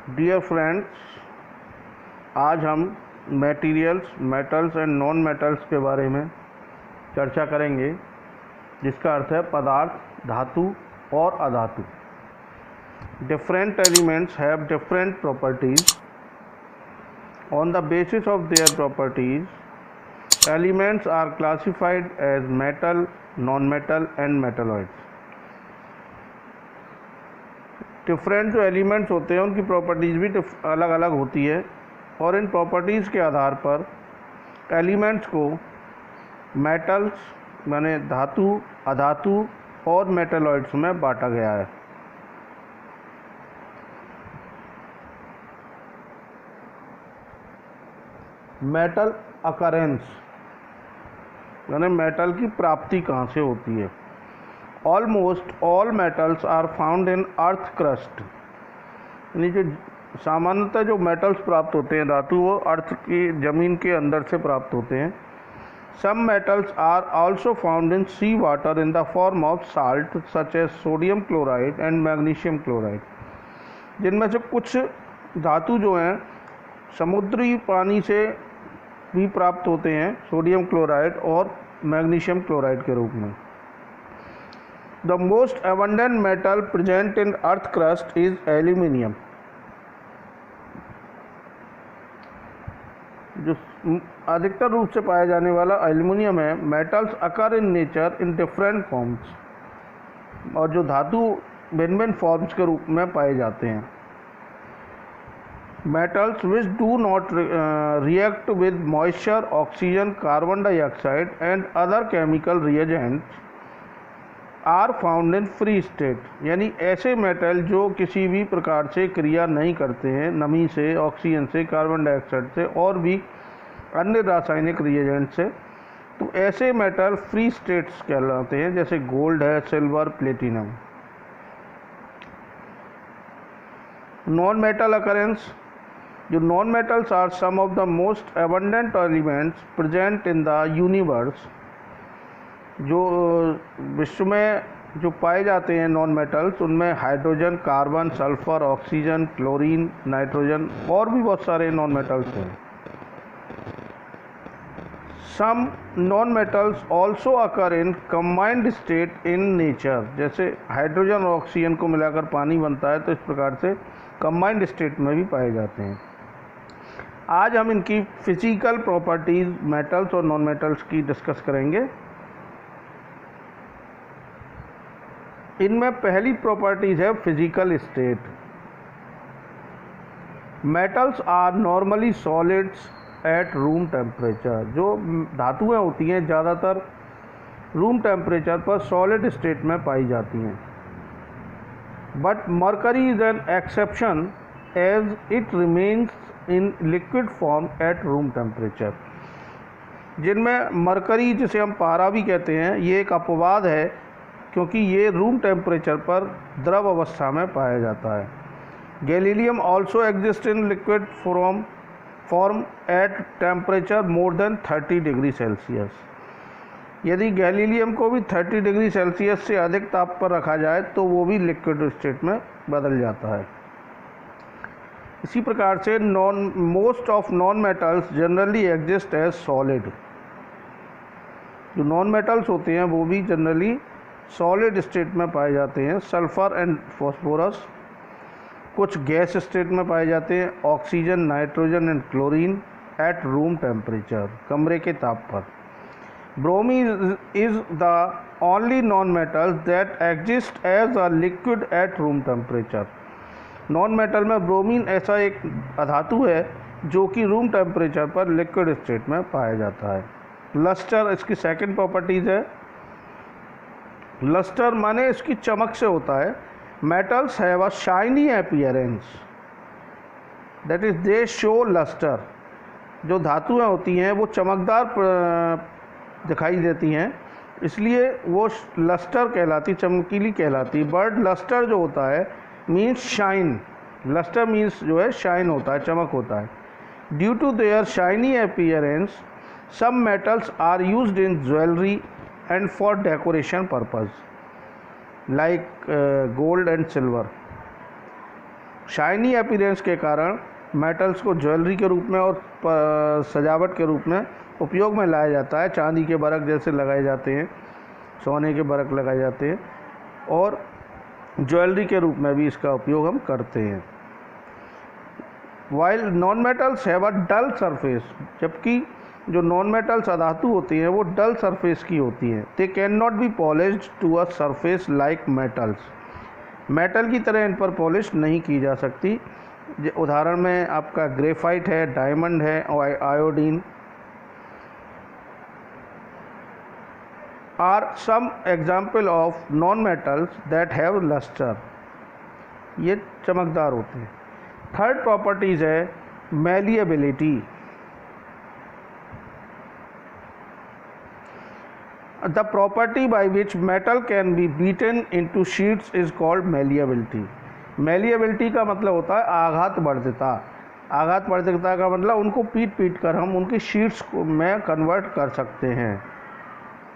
Dear friends, आज हम materials, metals and non metals के बारे में चर्चा करेंगे, जिसका अर्थ है पदार्थ, धातु और अधातु। Different elements have different properties. On the basis of their properties elements are classified as metal, non metal and metalloids. Different जो एलिमेंट्स होते हैं उनकी प्रॉपर्टीज़ भी अलग अलग होती है और इन प्रॉपर्टीज़ के आधार पर एलिमेंट्स को मेटल्स माने धातु, अधातु और मेटलॉइड्स में बांटा गया है। मेटल अकरेंस यानी मेटल की प्राप्ति कहाँ से होती है। Almost all metals are found in earth crust, यानी जो सामान्यतः जो मेटल्स प्राप्त होते हैं धातु, वो अर्थ की ज़मीन के अंदर से प्राप्त होते हैं। Some metals are also found in sea water in the form of salt such as sodium chloride and magnesium chloride. जिनमें से कुछ धातु जो हैं समुद्री पानी से भी प्राप्त होते हैं, सोडियम क्लोराइड और मैग्नीशियम क्लोराइड के रूप में। The most abundant metal present in earth crust is aluminium. जो अधिकतर रूप से पाया जाने वाला एल्युमिनियम है। Metals occur in nature in different forms, और जो धातु भिन्न भिन्न फॉर्म्स के रूप में पाए जाते हैं। Metals which do not react with moisture, oxygen, carbon dioxide and other chemical reagents are found in free state, यानी ऐसे मेटल जो किसी भी प्रकार से क्रिया नहीं करते हैं, नमी से, ऑक्सीजन से, कार्बन डाइऑक्साइड से और भी अन्य रासायनिक रिएजेंट से, तो ऐसे मेटल फ्री स्टेट्स कहलाते हैं, जैसे गोल्ड है, silver, platinum. Non metal occurrence, जो non metals are some of the most abundant elements present in the universe. जो विश्व में जो पाए जाते हैं नॉन मेटल्स, उनमें hydrogen, carbon, sulphur, oxygen, chlorine, nitrogen और भी बहुत सारे नॉन मेटल्स हैं। Some non metals also occur in combined state in nature, जैसे हाइड्रोजन और ऑक्सीजन को मिलाकर पानी बनता है, तो इस प्रकार से कंबाइंड स्टेट में भी पाए जाते हैं। आज हम इनकी फिजिकल प्रॉपर्टीज़ मेटल्स और नॉन मेटल्स की डिस्कस करेंगे। इनमें पहली प्रॉपर्टीज़ है physical state. Metals are normally solids at room temperature. जो धातुएं होती हैं ज़्यादातर रूम टेम्परेचर पर सॉलिड स्टेट में पाई जाती हैं। But mercury is an exception as it remains in liquid form at room temperature. जिनमें मरकरी, जिसे हम पारा भी कहते हैं, ये एक अपवाद है, क्योंकि ये रूम टेम्परेचर पर द्रव अवस्था में पाया जाता है। गैलीलियम also exist in liquid form at temperature more than 30 degree Celsius. यदि गैलीलियम को भी 30 डिग्री सेल्सियस से अधिक ताप पर रखा जाए तो वो भी लिक्विड स्टेट में बदल जाता है। इसी प्रकार से most of non metals generally exist as solid. जो नॉन मेटल्स होते हैं वो भी जनरली सॉलिड स्टेट में पाए जाते हैं। सल्फर एंड फॉस्फोरस कुछ गैस स्टेट में पाए जाते हैं। Oxygen, nitrogen and chlorine at room temperature, कमरे के ताप पर। Bromine is the only non metal that exist as a liquid at room temperature. Non metal में ब्रोमीन ऐसा एक अधातु है जो कि रूम टेम्परेचर पर लिक्विड स्टेट में पाया जाता है। लस्टर इसकी सेकंड प्रॉपर्टीज़ है। लस्टर माने इसकी चमक से होता है। Metals have a shiny appearance, that is they show lustre. जो धातुएं होती हैं वो चमकदार दिखाई देती हैं, इसलिए वो लस्टर कहलाती, चमकीली कहलाती। बट लस्टर जो होता है मीन्स शाइन। लस्टर मीन्स जो है शाइन होता है, चमक होता है। Due to their shiny appearance some metals are used in jewellery and for decoration purpose like gold and silver. Shiny appearance के कारण मेटल्स को ज्वेलरी के रूप में और सजावट के रूप में उपयोग में लाया जाता है। चांदी के बरक जैसे लगाए जाते हैं, सोने के बरक लगाए जाते हैं और ज्वेलरी के रूप में भी इसका उपयोग हम करते हैं। While non metals have a dull surface, जबकि जो नॉन मेटल्स अधातु होती हैं वो डल सरफेस की होती हैं। They can not be polished to a surface like metals, metal की तरह इन पर पॉलिश नहीं की जा सकती। उदाहरण में आपका ग्रेफाइट है, डायमंड है और iodine are some example of non metals that have lustre, ये चमकदार होते हैं। थर्ड प्रॉपर्टीज़ है malleability. The property by which metal can be beaten into sheets is called malleability. Malleability का मतलब होता है आघात वर्धिता। आघात वर्धिता का मतलब उनको पीट पीट कर हम उनकी शीट्स में कन्वर्ट कर सकते हैं।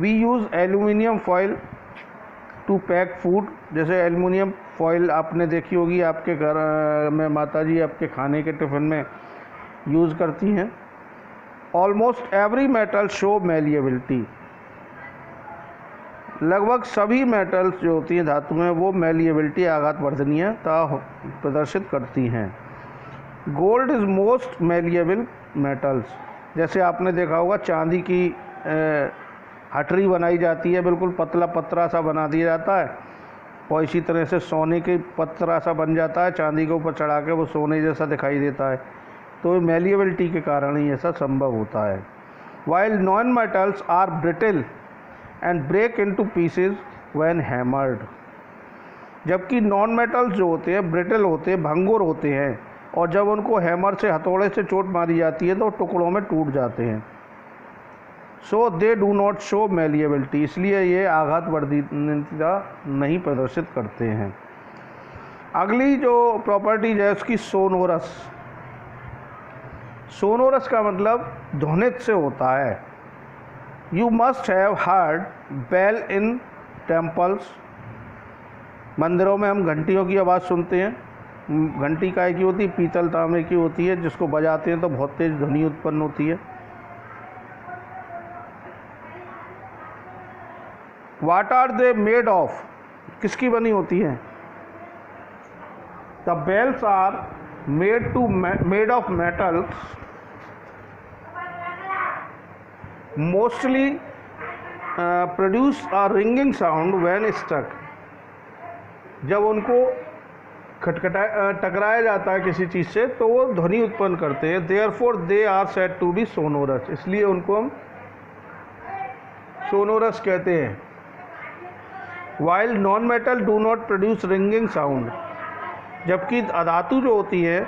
We use aluminium foil to pack food, जैसे एल्युमिनियम फॉइल आपने देखी होगी आपके घर में माताजी आपके खाने के टिफ़िन में यूज़ करती हैं। Almost every metal show malleability, लगभग सभी मेटल्स जो होती हैं धातुएं वो मैलिएबिलिटी आघात वर्धनीयता प्रदर्शित करती हैं। Gold is most malleable metals, जैसे आपने देखा होगा चांदी की हटरी बनाई जाती है, बिल्कुल पतला पतरा सा बना दिया जाता है और इसी तरह से सोने के पतरा सा बन जाता है, चांदी के ऊपर चढ़ा के वो सोने जैसा दिखाई देता है। तो मैलिएबिलिटी के कारण ही ऐसा संभव होता है। While non metals are brittle and break into pieces when hammered, जबकि नॉन मेटल्स जो होते हैं ब्रिटल होते हैं, भंगुर होते हैं और जब उनको हैमर से हथौड़े से चोट मारी जाती है तो टुकड़ों में टूट जाते हैं। So they do not show malleability, इसलिए ये आघात वर्धनीयता नहीं प्रदर्शित करते हैं। अगली जो प्रॉपर्टीज है उसकी सोनोरस। सोनोरस का मतलब ध्वनित से होता है। You must have heard bell in temples, मंदिरों में हम घंटियों की आवाज़ सुनते हैं। घंटी काय की होती है? पीतल तांबे की होती है, जिसको बजाते हैं तो बहुत तेज ध्वनि उत्पन्न होती है। What are they made of, किसकी बनी होती हैं? The bells are made of metals, mostly produce a ringing sound when struck, जब उनको टकराया जाता है किसी चीज़ से तो वो ध्वनि उत्पन्न करते हैं। Therefore they are said to be sonorous, इसलिए उनको हम सोनोरस कहते हैं। While non metal do not produce ringing sound, जबकि अधातु जो होती है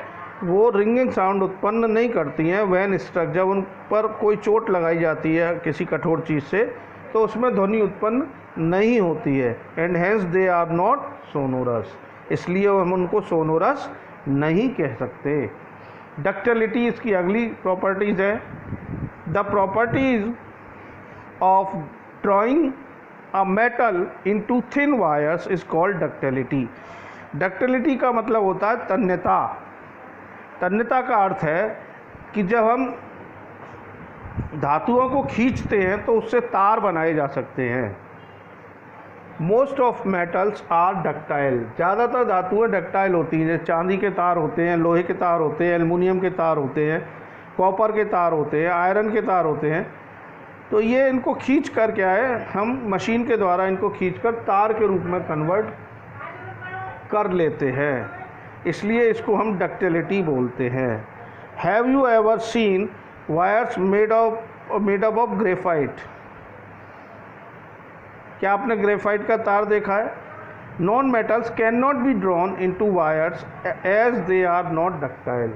वो रिंगिंग साउंड उत्पन्न नहीं करती हैं। वैन स्ट्रक, जब उन पर कोई चोट लगाई जाती है किसी कठोर चीज़ से तो उसमें ध्वनि उत्पन्न नहीं होती है। And hence they are not sonorous, इसलिए हम उनको सोनोरस नहीं कह सकते। डक्टिलिटी इसकी अगली प्रॉपर्टीज़ है। The properties of drawing a metal into thin wires is called ductility. Ductility का मतलब होता है तन्यता। तन्यता का अर्थ है कि जब हम धातुओं को खींचते हैं तो उससे तार बनाए जा सकते हैं। Most of metals are ductile, ज़्यादातर धातुएं डक्टाइल होती हैं। जैसे चांदी के तार होते हैं, लोहे के तार होते हैं, एल्युमिनियम के तार होते हैं, कॉपर के तार होते हैं, आयरन के तार होते हैं। तो ये इनको खींच कर क्या है, हम मशीन के द्वारा इनको खींचकर तार के रूप में कन्वर्ट कर लेते हैं, इसलिए इसको हम डक्टिलिटी बोलते हैं। Have you ever seen wires made up of graphite, क्या आपने ग्रेफाइट का तार देखा है? Non metals can not be drawn into wires as they are not ductile.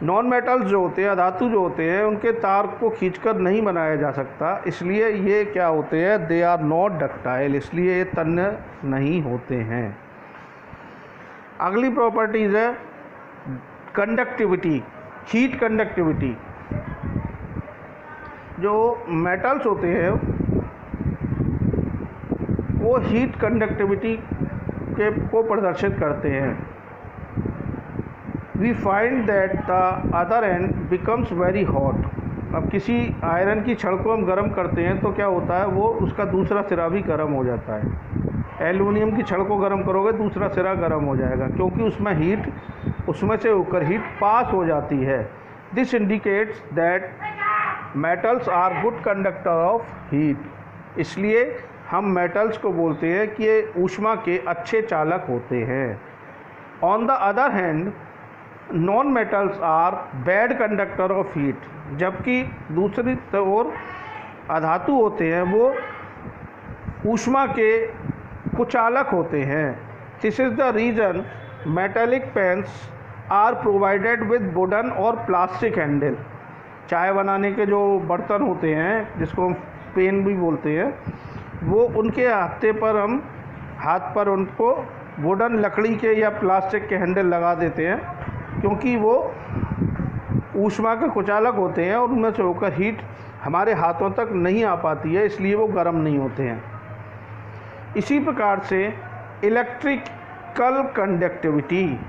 Non metals जो होते हैं, धातु जो होते हैं, उनके तार को खींचकर नहीं बनाया जा सकता, इसलिए ये क्या होते हैं, दे आर नॉट डक्टाइल, इसलिए ये तन्य नहीं होते हैं। अगली प्रॉपर्टीज़ है कंडक्टिविटी, हीट कंडक्टिविटी। जो मेटल्स होते हैं वो हीट कंडक्टिविटी को प्रदर्शित करते हैं। We find that the other end becomes very hot. अब किसी आयरन की छड़ को हम गर्म करते हैं तो क्या होता है, वो उसका दूसरा सिरा भी गर्म हो जाता है। एल्युमिनियम की छड़ को गर्म करोगे दूसरा सिरा गर्म हो जाएगा, क्योंकि उसमें से होकर हीट पास हो जाती है। This indicates that metals are good conductor of heat. इसलिए हम मेटल्स को बोलते हैं कि ये ऊष्मा के अच्छे चालक होते हैं। On the other hand non metals are bad conductor of heat. जबकि दूसरी ओर अधातु होते हैं वो ऊष्मा के कुचालक होते हैं। This is the reason metallic pans are provided with wooden और प्लास्टिक हैंडल। चाय बनाने के जो बर्तन होते हैं जिसको हम पेन भी बोलते हैं, वो उनके हाथ पर उनको वुडन लकड़ी के या प्लास्टिक के हैंडल लगा देते हैं, क्योंकि वो ऊष्मा के कुचालक होते हैं और उनमें से होकर हीट हमारे हाथों तक नहीं आ पाती है, इसलिए वो गर्म नहीं होते हैं। इसी प्रकार से electrical conductivity,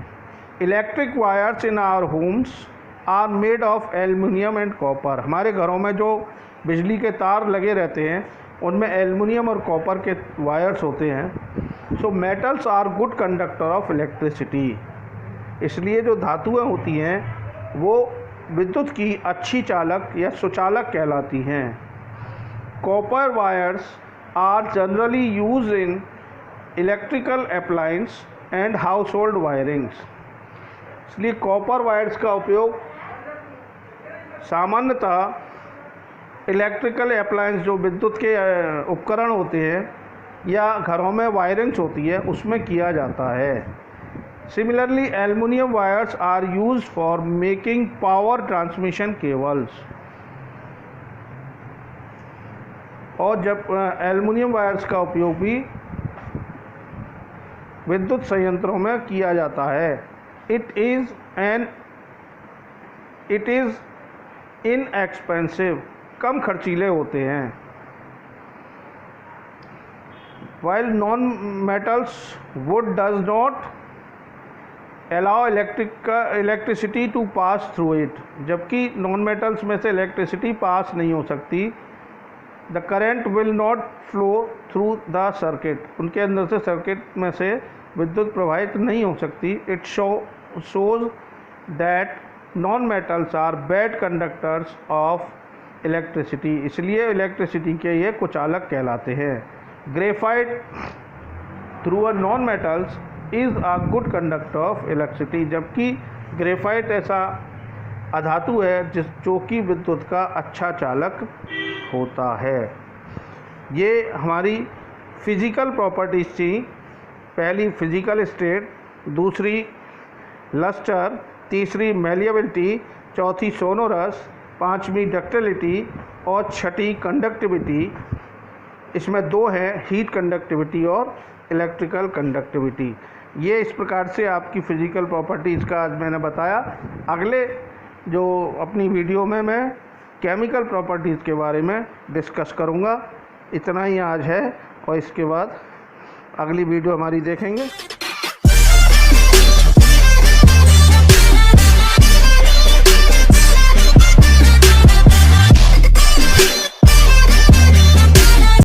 electric wires in our homes are made of aluminium and copper. हमारे घरों में जो बिजली के तार लगे रहते हैं उनमें एल्युमिनियम और कॉपर के वायर्स होते हैं। So metals are good conductor of electricity. इसलिए जो धातुएं होती हैं वो विद्युत की अच्छी चालक या सुचालक कहलाती हैं। Copper wires are generally use in electrical appliance and household wirings. इसलिए कॉपर वायर्स का उपयोग सामान्यतः इलेक्ट्रिकल अप्लायंस जो विद्युत के उपकरण होते हैं या घरों में वायरिंग्स होती है उसमें किया जाता है। Similarly aluminium wires are used for making power transmission cables. और जब एल्युमिनियम वायर्स का उपयोग भी विद्युत संयंत्रों में किया जाता है। इट इज़ इनएक्सपेंसिव, कम खर्चीले होते हैं। While non metals wood does not allow electricity to pass through it. जबकि नॉन मेटल्स में से इलेक्ट्रिसिटी पास नहीं हो सकती। The current will not flow through the circuit, उनके अंदर से सर्किट में से विद्युत प्रवाहित नहीं हो सकती। It shows that non metals are bad conductors of electricity. इसलिए इलेक्ट्रिसिटी के ये कुचालक कहलाते हैं। Graphite through a non metals is a good conductor of electricity. जबकि ग्रेफाइट ऐसा अधातु है जो कि विद्युत का अच्छा चालक होता है। ये हमारी फिज़िकल प्रॉपर्टीज़ थी। पहली फिज़िकल स्टेट, दूसरी लस्टर, तीसरी मैलिएबिलिटी, चौथी सोनोरस, पांचवी डक्टिलिटी और छठी कंडक्टिविटी। इसमें दो हैं, हीट कंडक्टिविटी और इलेक्ट्रिकल कंडक्टिविटी। ये इस प्रकार से आपकी फ़िज़िकल प्रॉपर्टीज़ का आज मैंने बताया। अगले जो अपनी वीडियो में मैं केमिकल प्रॉपर्टीज़ के बारे में डिस्कस करूँगा। इतना ही आज है और इसके बाद अगली वीडियो हमारी देखेंगे।